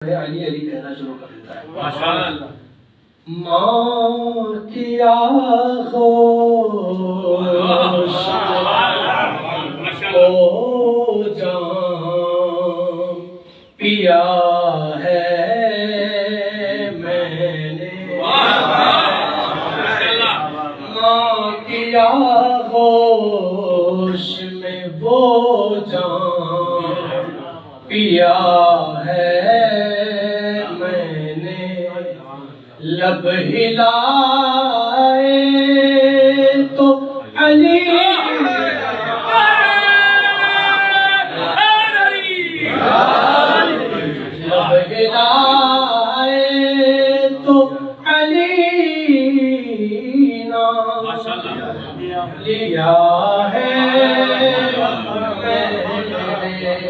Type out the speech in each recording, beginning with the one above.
علی علی کہنا شروع کر دیتا ہے. ماشاءاللہ. ماں کیا خوش او جان پیا ہے میں نے. ماں کیا خوش میں وہ جان پیا ہے میں نے. لب ہلائے تو علی لب ہلائے تو علی نام لیا ہے میں نے.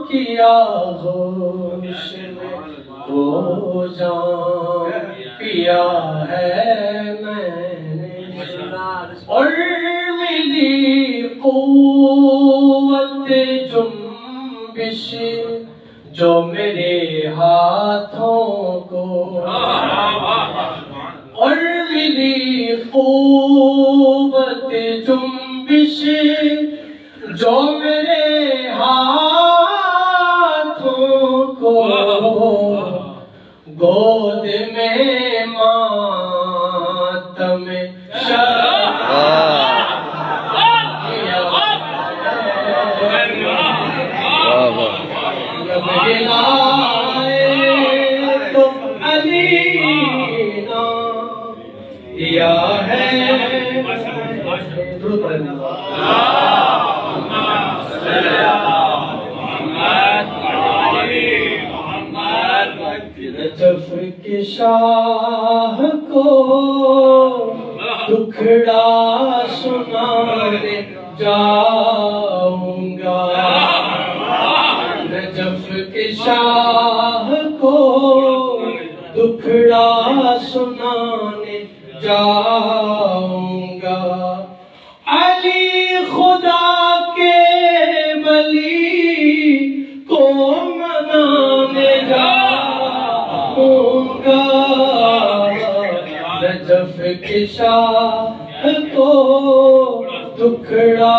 کیا خوش میں وہ جان پیا ہے میں نے. اور ملی قوت جنبش جو میرے ہاتھوں کو. اور ملی قوت جنبش جو میرے ہاتھوں کو. گود میں ماتم لب ہلائے تو علی نام دیا ہے. نجف کے شاہ کو دکھڑا سنانے جاؤں گا. نجف کے شاہ کو دکھڑا سنانے جاؤں گا. علی خدا کے ولی کو منانے جاؤں گا. نجف کے شاہ کو دکھڑا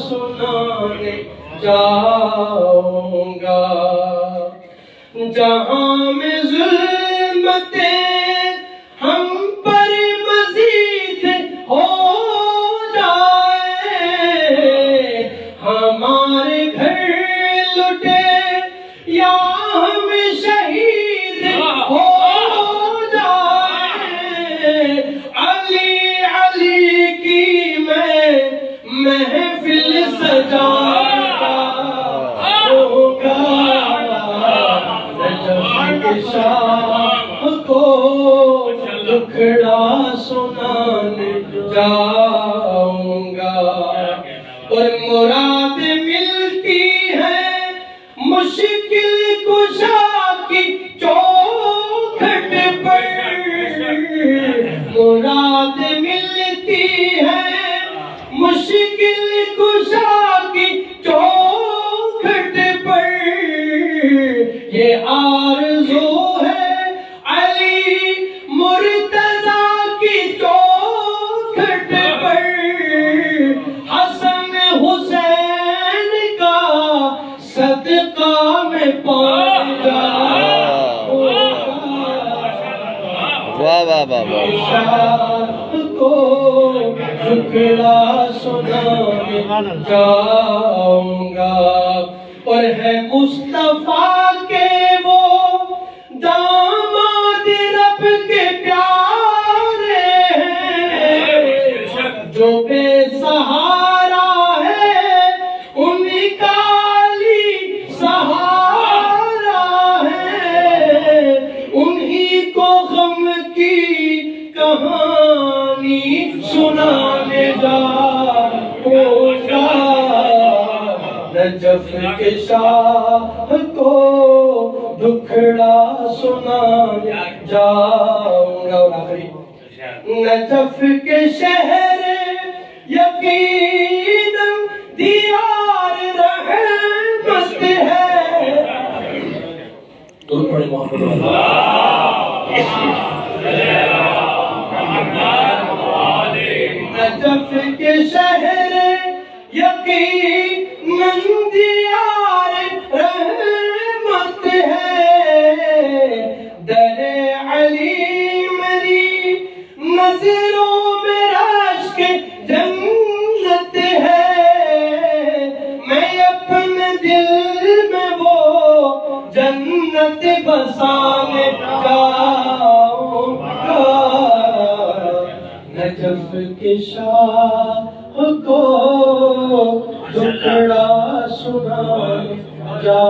سنانے جاؤں گا. جہاں میں ظلمتیں ہم پر مزید ہو جائے. ہمارے گھر لٹے یا ہم شہید ہو جائے. علی علی کی میں محفل سجاتا ہوگا. نجف کے شاہ کو دکھڑا سنانے جاؤں گا. اور مراد ملتی ہے مشکل کشا کی چوکھٹ پر. مراد ملتی ہے مشکل کشا کی چوکھٹ پر. یہ آرزو ہے علی مرتضیٰ کی چوکھٹ پر. حسن حسین کا صدقہ میں پہنچا شاہ کو دکھڑا سنانے جاؤں گا. اور ہے مصطفیٰ کے وہ داماد رب کے پیارے ہیں جو بے سہارا ہے ان کا علی سہارا ہے. انہی کو غم کی کہانی سنانے جاؤں گا. نجف کے شاہ کو دکھڑا سنانے جاؤں گا. اور آخری نجف کے شہر یقیناً دیار رحمت ہے. درود پڑھیں محمد نجف کے شہر یقیناً دیار رحمت ہے، در علی میری نظروں میں راشک جنت ہے، میں اپنے دل میں وہ جنت بسانے جاؤں گا، نجف کے شاہ کو ٹکڑا سنا جا